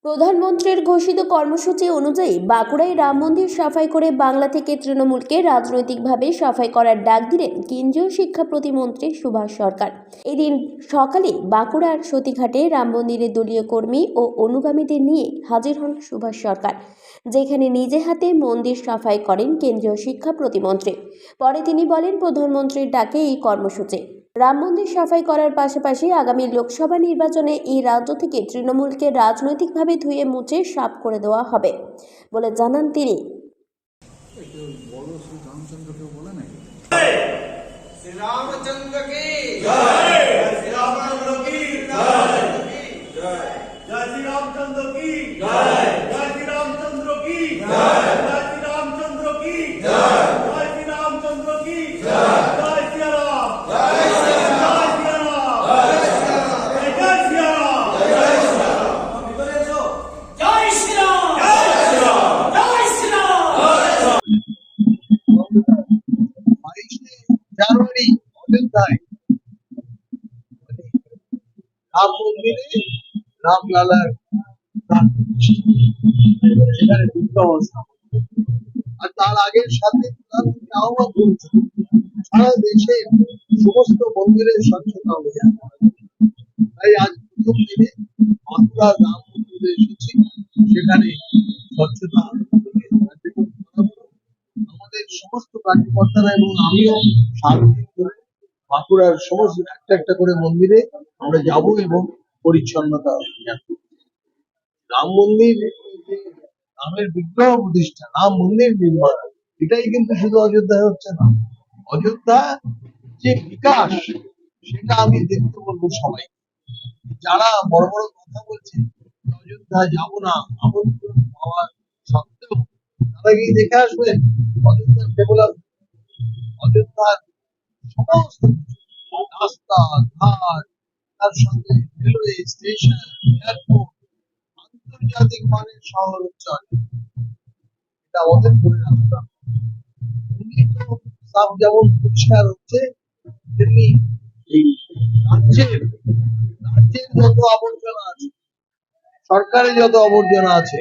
প্রধানমন্ত্রীর ঘোষিত কর্মসূচি অনুযায়ী বাঁকুড়ায় রাম মন্দির সাফাই করে বাংলা থেকে তৃণমূলকে রাজনৈতিকভাবে সাফাই করার ডাক দিলেন কেন্দ্রীয় শিক্ষা প্রতিমন্ত্রী সুভাষ সরকার। এদিন সকালে বাঁকুড়ার সতীঘাটে রাম মন্দিরের দলীয় কর্মী ও অনুগামীদের নিয়ে হাজির হন সুভাষ সরকার, যেখানে নিজে হাতে মন্দির সাফাই করেন কেন্দ্রীয় শিক্ষা প্রতিমন্ত্রী। পরে তিনি বলেন, প্রধানমন্ত্রীর ডাকে এই কর্মসূচি রাম মন্দির সাফাই করার পাশাপাশি আগামী লোকসভা নির্বাচনে এই রাজ্য থেকে তৃণমূলকে রাজনৈতিকভাবে ধুয়ে মুছে সাফ করে দেওয়া হবে বলে জানান তিনি। জানুয়ারি অযোধ্যায় রাম মন্দিরে রামলালার সেখানে বিগ্রহ স্থাপন, আর তার আগের সাথে আহ্বান করেছে সারা দেশে সমস্ত মন্দিরের স্বচ্ছতা অভিযান। তাই আজ প্রথম দিনে বাঁকুড়া রাম মন্দিরে এসেছি, সেখানে স্বচ্ছতা আমাদের সমস্ত কার্যকর্তারা এবং আমিও সারাদিন ধরে বাঁকুড়ার সমস্ত একটা একটা করে মন্দিরে আমরা যাব এবং পরিচ্ছন্নতা অভিযান করব। রাম মন্দির, রামের বিগ্রহ প্রতিষ্ঠা, রাম মন্দির নির্মাণ, এটাই কিন্তু শুধু অযোধ্যায় হচ্ছে না, অযোধ্যা যে বিকাশ সেটা আমি দেখতে বলবো সবাই। যারা বড় বড় কথা বলছেন অযোধ্যা যাব না, আমন্ত্রণ পাওয়ার সত্ত্বেও তারা গিয়ে দেখে আসবেন অযোধ্যার ডেভেলপ, অযোধ্যার সমস্ত রাস্তা ঘাট, তার সঙ্গে রেলওয়ে স্টেশন, এয়ারপোর্ট, আন্তর্জাতিক মানের শহর হচ্ছে এটা আমাদের ধরে রাখতে হবে। সাফ যেমন পরিষ্কার হচ্ছে, তেমনি এই রাজ্যের যত আবর্জনা আছে, সরকারের যত আবর্জনা আছে,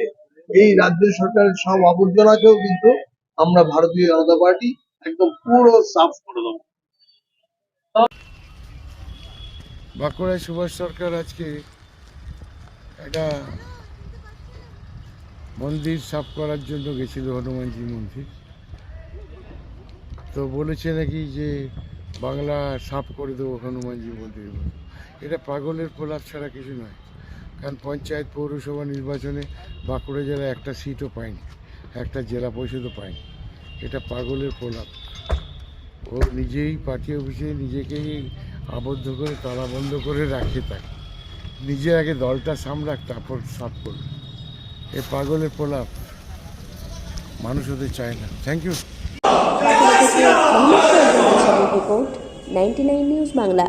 এই রাজ্য সরকারের সব আবর্জনাকেও কিন্তু আমরা ভারতীয় জনতা পার্টি একদম পুরো সাফ করে দেবো। বাঁকুড়ায় সুভাষ সরকার আজকে একটা মন্দির সাফ করার জন্য গেছিল, হনুমানজি মন্দির। তো বলেছে নাকি যে বাংলা সাফ করে দেবো হনুমানজি মন্দির। এটা পাগলের প্রলাপ ছাড়া কিছু নয়, কারণ পঞ্চায়েত পৌরসভা নির্বাচনে বাঁকুড়া জেলায় একটা সিটও পায়নি, একটা জেলা পরিষদও পায়নি। এটা পাগলের প্রলাপ। ও নিজেই পার্টি অফিসে নিজেকেই আবদ্ধ করে তালা বন্ধ করে রাখে, তাকে নিজে আগে দলটা সামলাক, তারপর সাফ করবে। এ পাগলের প্রলাপ মানুষ হতে চায় না। Thank you. Report 99 news Bangla.